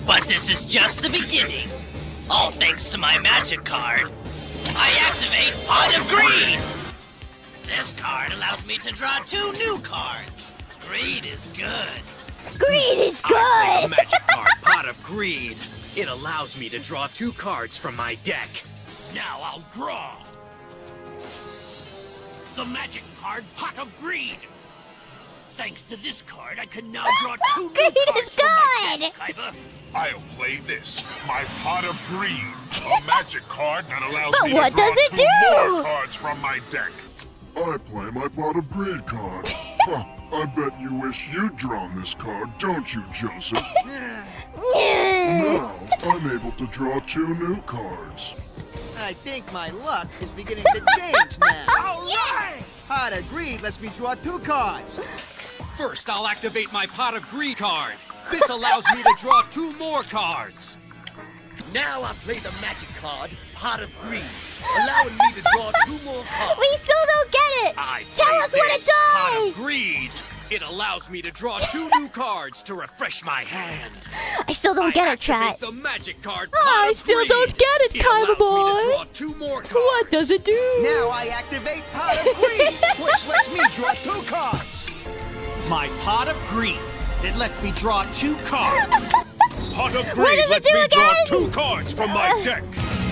But this is just the beginning. All thanks to my magic card. I activate Pot of Greed. This card allows me to draw 2 new cards. Greed is good. Greed is I play good! the magic card, Pot of Greed. It allows me to draw 2 cards from my deck. Now I'll draw. The magic card, Pot of Greed. Thanks to this card, I can now draw 2 new Greed cards is from my good! deck, Kaiba. I'll play this, my Pot of Greed, a magic card that allows But me what to draw does it 2 do? more cards from my deck. I play my Pot of Greed card. Huh, I bet you wish you'd drawn this card, don't you, Joseph? Now, I'm able to draw 2 new cards. I think my luck is beginning to change now. Alright! Pot of Greed lets me draw 2 cards. First, I'll activate my Pot of Greed card. This allows me to draw 2 more cards. Now I play the magic card, Pot of Greed, allowing me to draw 2 more cards. We still don't get it! I Tell play us what it this Pot of does! Greed. It allows me to draw 2 new cards to refresh my hand. I still don't get I it, chat. activate the magic card, Oh, Pot I of still Greed. don't get it, It Kaiba allows me boy. to draw 2 more cards. What does it do? Now I activate Pot of Greed, which lets me draw 2 cards. My Pot of Greed. It lets me draw 2 cards. Pot of What Greed does it lets do me draw again? 2 cards from my deck.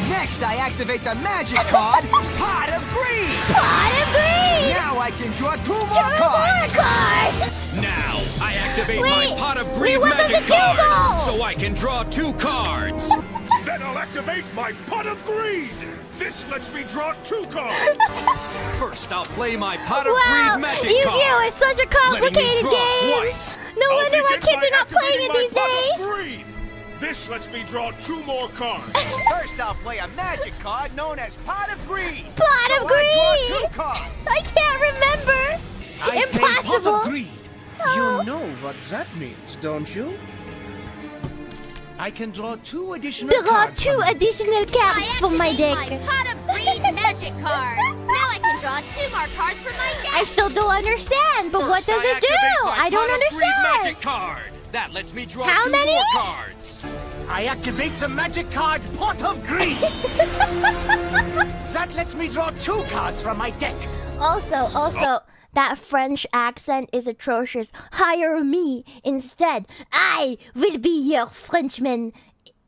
Next, I activate the magic card, Pot of Greed. Pot of Greed! Now I can draw 2 more 2 more cards. cards! Now, I activate Wait, my Pot of wait, Greed what does magic it do, card, though? so I can draw 2 cards. Then I'll activate my Pot of Greed. This lets me draw 2 cards. First, I'll play my Pot of Wow, Greed magic Yu-Gi-Oh! card. is such a letting me complicated draw game! twice. No I'll wonder why begin kids by are not playing it activating these my Pot days! of Greed. This lets me draw 2 more cards. First, I'll play a magic card known as Pot of Greed. Pot so of I draw Greed! 2 cards. I can't remember! Impossible! Oh. You know what that means, don't you? I can draw 2 additional There are cards. 2 additional cards from my deck. my Pot of Greed magic card. Now I can draw 2 more cards from my deck. I still don't understand, but what First, does I it do? activate my I don't Pot of Greed understand. magic card. That lets me draw How 2 many? more cards. I activate the magic card Pot of Greed. That lets me draw 2 cards from my deck. Also, that French accent is atrocious. Hire me instead. I will be your Frenchman.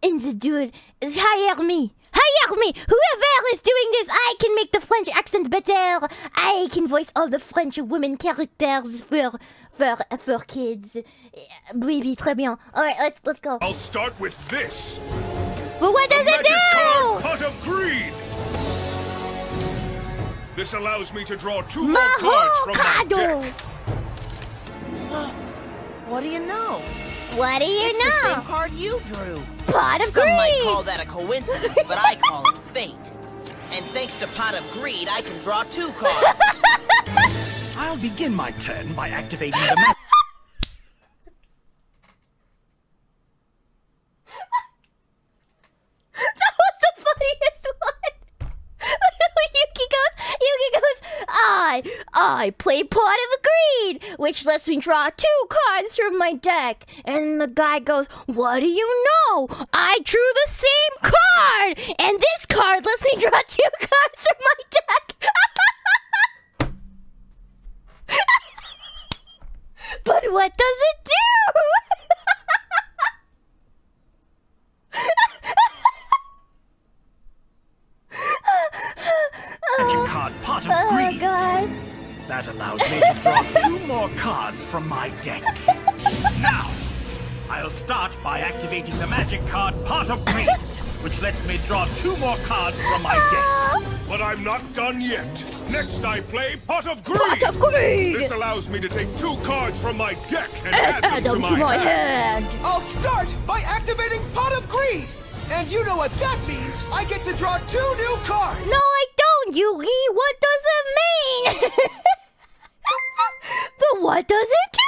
And the dude, hire me. Hire me! Whoever is doing this, I can make the French accent better. I can voice all the French women characters for kids. Oui, très bien. All right, let's go. I'll start with this. But what does it Magic card, do? Pot of Greed. This allows me to draw 2 more cards from my Mahokado. deck. What do you know? What do you It's the know? same card you drew. Pot of Some might greed. call that a coincidence, but I call it fate. And thanks to Pot of Greed, I can draw 2 cards. I'll begin my turn by activating the magic. That was the funniest one. Yuki goes, I play Pot of Greed, which lets me draw 2 cards from my deck. And the guy goes, what do you know? I drew the same card, and this card lets me draw 2 cards from my deck. But what does it do? Magic card Pot of Oh Greed. God. That allows me to draw 2 more cards from my deck. Now, I'll start by activating the magic card Pot of Greed, which lets me draw 2 more cards from my deck. But I'm not done yet. Next, I play Pot of Greed. Pot of Greed. This allows me to take 2 cards from my deck and add them to my hand. hand. I'll start by activating Pot of Greed. And you know what that means. I get to draw 2 new cards. No, I don't, Yugi. What does it mean? But what does it do?